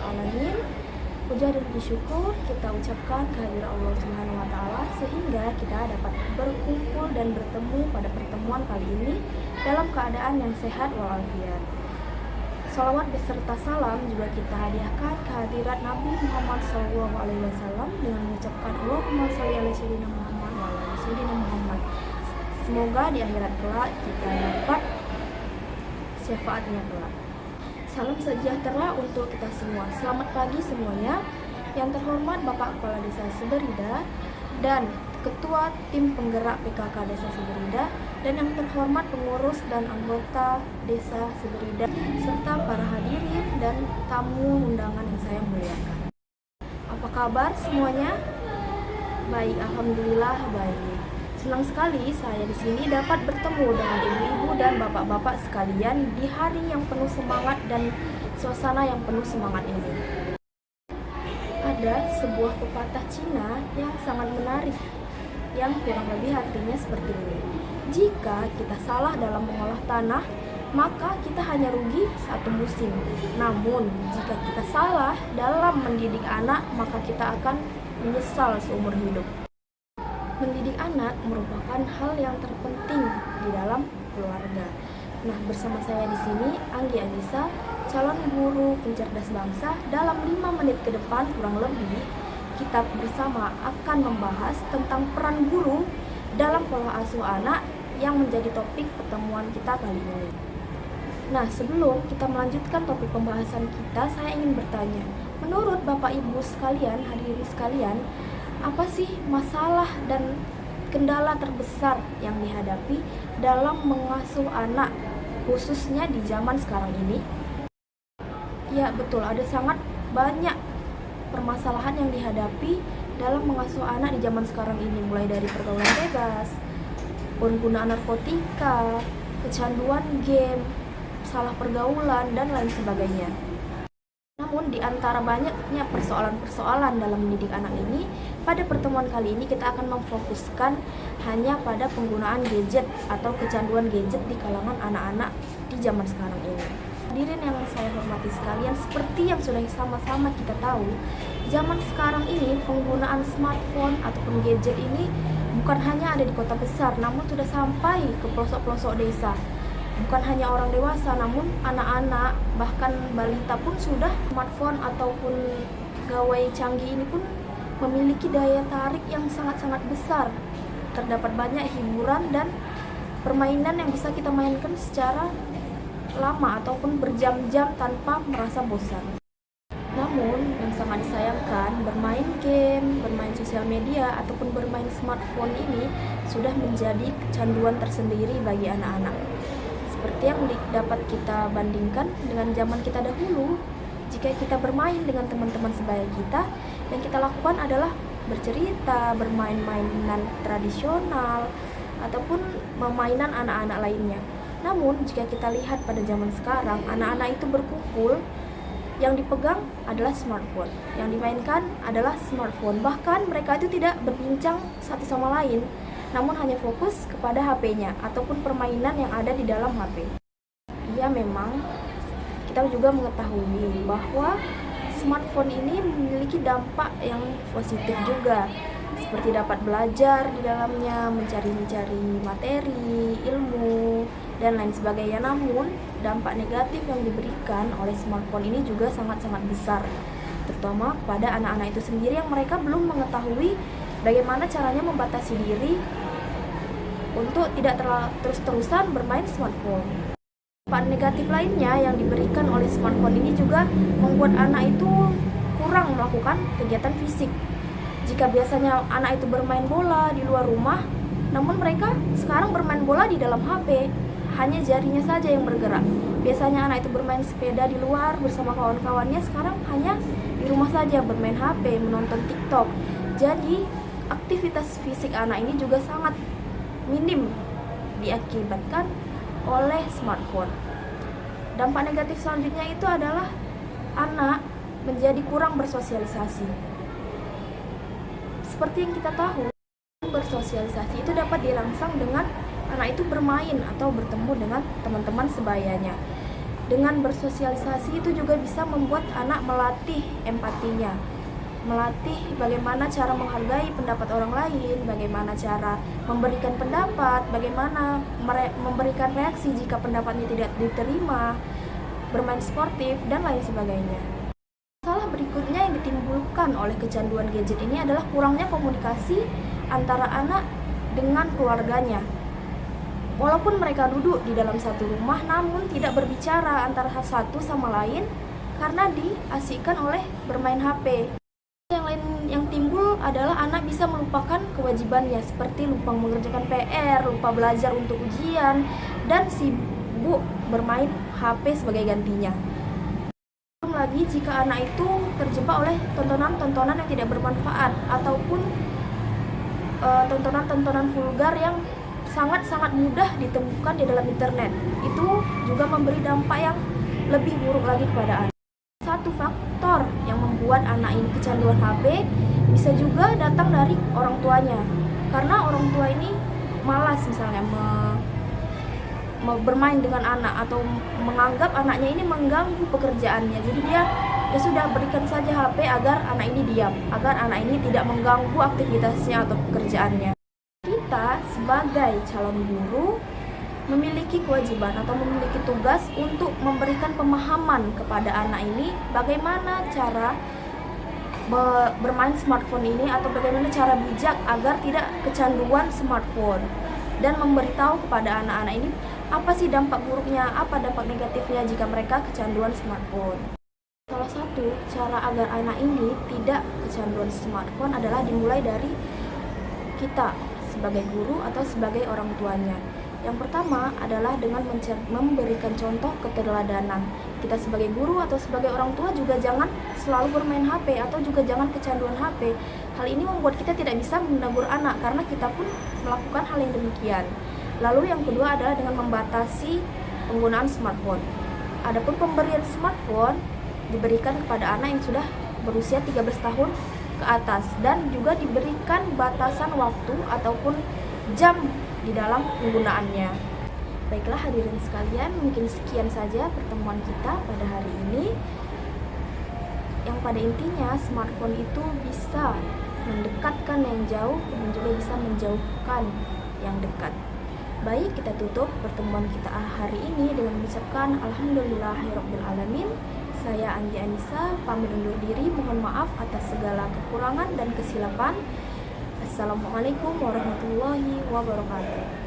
alamin. Puja dan puji syukur kita ucapkan kehadiran Allah Subhanahu wa taala sehingga kita dapat berkumpul dan bertemu pada pertemuan kali ini dalam keadaan yang sehat walafiat. Shalawat beserta salam juga kita hadiahkan kehadirat Nabi Muhammad SAW dengan mengucapkan Allahumma sholli ala sayyidina Muhammad wa ala sayyidina Muhammad. Semoga di akhirat kelak kita dapat syafaatnya kelak. Salam sejahtera untuk kita semua. Selamat pagi semuanya. Yang terhormat Bapak Kepala Desa Seberida dan Ketua Tim Penggerak PKK Desa Seberida, dan yang terhormat pengurus dan anggota Desa Seberida, serta para hadirin dan tamu undangan yang saya muliakan. Apa kabar semuanya? Baik, alhamdulillah baik. Senang sekali saya di sini dapat bertemu dengan ibu-ibu dan bapak-bapak sekalian di hari yang penuh semangat dan suasana yang penuh semangat ini. Ada sebuah pepatah Cina yang sangat menarik, yang kurang lebih artinya seperti ini. Jika kita salah dalam mengolah tanah, maka kita hanya rugi satu musim. Namun, jika kita salah dalam mendidik anak, maka kita akan menyesal seumur hidup. Mendidik anak merupakan hal yang terpenting di dalam keluarga. Nah, bersama saya di sini Anggi Anissa, calon guru pencerdas bangsa. Dalam 5 menit ke depan kurang lebih kita bersama akan membahas tentang peran guru dalam pola asuh anak yang menjadi topik pertemuan kita kali ini. Nah, sebelum kita melanjutkan topik pembahasan kita, saya ingin bertanya, menurut Bapak Ibu sekalian, hadirin sekalian, apa sih masalah dan kendala terbesar yang dihadapi dalam mengasuh anak, khususnya di zaman sekarang ini? Ya, betul, ada sangat banyak permasalahan yang dihadapi dalam mengasuh anak di zaman sekarang ini, mulai dari pergaulan bebas, penggunaan narkotika, kecanduan game, salah pergaulan, dan lain sebagainya. Namun di antara banyaknya persoalan-persoalan dalam mendidik anak ini, pada pertemuan kali ini kita akan memfokuskan hanya pada penggunaan gadget atau kecanduan gadget di kalangan anak-anak di zaman sekarang ini. Hadirin yang saya hormati sekalian, seperti yang sudah sama-sama kita tahu, zaman sekarang ini penggunaan smartphone ataupun gadget ini bukan hanya ada di kota besar, namun sudah sampai ke pelosok-pelosok desa. Bukan hanya orang dewasa, namun anak-anak, bahkan balita pun sudah smartphone ataupun gawai canggih ini pun memiliki daya tarik yang sangat-sangat besar. Terdapat banyak hiburan dan permainan yang bisa kita mainkan secara lama ataupun berjam-jam tanpa merasa bosan. Namun, yang sangat disayangkan, bermain game, bermain sosial media, ataupun bermain smartphone ini sudah menjadi kecanduan tersendiri bagi anak-anak. Seperti yang dapat kita bandingkan dengan zaman kita dahulu, jika kita bermain dengan teman-teman sebaya kita, yang kita lakukan adalah bercerita, bermain mainan tradisional, ataupun permainan anak-anak lainnya. Namun, jika kita lihat pada zaman sekarang, anak-anak itu berkumpul, yang dipegang adalah smartphone, yang dimainkan adalah smartphone. Bahkan mereka itu tidak berbincang satu sama lain, namun hanya fokus kepada HP-nya ataupun permainan yang ada di dalam HP. Ya, memang kita juga mengetahui bahwa smartphone ini memiliki dampak yang positif juga, seperti dapat belajar di dalamnya, mencari materi, ilmu, dan lain sebagainya. Namun, dampak negatif yang diberikan oleh smartphone ini juga sangat-sangat besar, terutama kepada anak-anak itu sendiri yang mereka belum mengetahui bagaimana caranya membatasi diri untuk tidak terus-terusan bermain smartphone. Dampak negatif lainnya yang diberikan oleh smartphone ini juga membuat anak itu kurang melakukan kegiatan fisik. Jika biasanya anak itu bermain bola di luar rumah, namun mereka sekarang bermain bola di dalam HP, hanya jarinya saja yang bergerak. Biasanya anak itu bermain sepeda di luar bersama kawan-kawannya, sekarang hanya di rumah saja bermain HP, menonton TikTok. Jadi aktivitas fisik anak ini juga sangat minim diakibatkan oleh smartphone. Dampak negatif selanjutnya itu adalah anak menjadi kurang bersosialisasi. Seperti yang kita tahu, bersosialisasi itu dapat dirangsang dengan anak itu bermain atau bertemu dengan teman-teman sebayanya. Dengan bersosialisasi itu juga bisa membuat anak melatih empatinya, melatih bagaimana cara menghargai pendapat orang lain, bagaimana cara memberikan pendapat, bagaimana memberikan reaksi jika pendapatnya tidak diterima, bermain sportif, dan lain sebagainya. Masalah berikutnya yang ditimbulkan oleh kecanduan gadget ini adalah kurangnya komunikasi antara anak dengan keluarganya. Walaupun mereka duduk di dalam satu rumah, namun tidak berbicara antara satu sama lain karena diasikkan oleh bermain HP. Yang lain yang timbul adalah anak bisa melupakan kewajibannya, seperti lupa mengerjakan PR, lupa belajar untuk ujian, dan sibuk bermain HP sebagai gantinya. Belum lagi jika anak itu terjebak oleh tontonan-tontonan yang tidak bermanfaat ataupun tontonan-tontonan vulgar yang sangat-sangat mudah ditemukan di dalam internet. Itu juga memberi dampak yang lebih buruk lagi kepada anak. Satu faktor yang membuat anak ini kecanduan HP bisa juga datang dari orang tuanya. Karena orang tua ini malas misalnya bermain dengan anak atau menganggap anaknya ini mengganggu pekerjaannya. Jadi dia sudah berikan saja HP agar anak ini diam, agar anak ini tidak mengganggu aktivitasnya atau pekerjaannya. Kita sebagai calon guru memiliki kewajiban atau memiliki tugas untuk memberikan pemahaman kepada anak ini bagaimana cara bermain smartphone ini atau bagaimana cara bijak agar tidak kecanduan smartphone, dan memberitahu kepada anak-anak ini apa sih dampak buruknya, apa dampak negatifnya jika mereka kecanduan smartphone. Salah satu cara agar anak ini tidak kecanduan smartphone adalah dimulai dari kita sebagai guru atau sebagai orang tuanya. Yang pertama adalah dengan memberikan contoh keteladanan. Kita sebagai guru atau sebagai orang tua juga jangan selalu bermain HP atau juga jangan kecanduan HP. Hal ini membuat kita tidak bisa menegur anak karena kita pun melakukan hal yang demikian. Lalu yang kedua adalah dengan membatasi penggunaan smartphone. Adapun pemberian smartphone diberikan kepada anak yang sudah berusia 13 tahun ke atas, dan juga diberikan batasan waktu ataupun jam di dalam penggunaannya. Baiklah hadirin sekalian, mungkin sekian saja pertemuan kita pada hari ini. Yang pada intinya smartphone itu bisa mendekatkan yang jauh dan juga bisa menjauhkan yang dekat. Baik, kita tutup pertemuan kita hari ini dengan mengucapkan alhamdulillahirabbil alamin. Saya Anggi Anissa pamit undur diri, mohon maaf atas segala kekurangan dan kesilapan. Assalamualaikum warahmatullahi wabarakatuh.